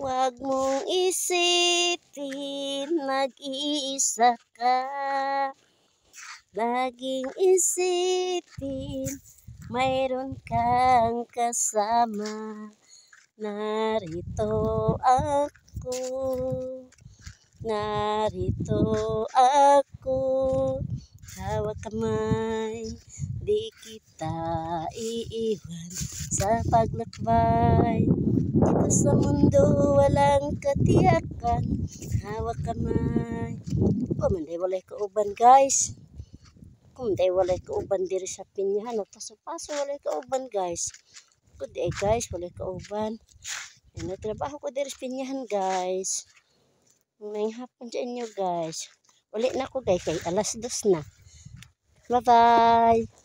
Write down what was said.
Huwag mong isipin mag-iisa ka. Laging isipin mayroon kang kasama. Narito ako, narito ako. Hawak kamay, di kita iiwan sa paglakbay. Dito sa mundo walang katiyakan. Hawak kamay. Manday walay kauban guys. Manday walay kauban diri sa pinyahan. Paso-paso walay kauban guys. Kundi guys walay kauban. Nagtrabaho ko diri sa pinyahan guys. Ngayong hapon sa inyo guys. Uli na ko guys kay alas 2 na. Bye bye.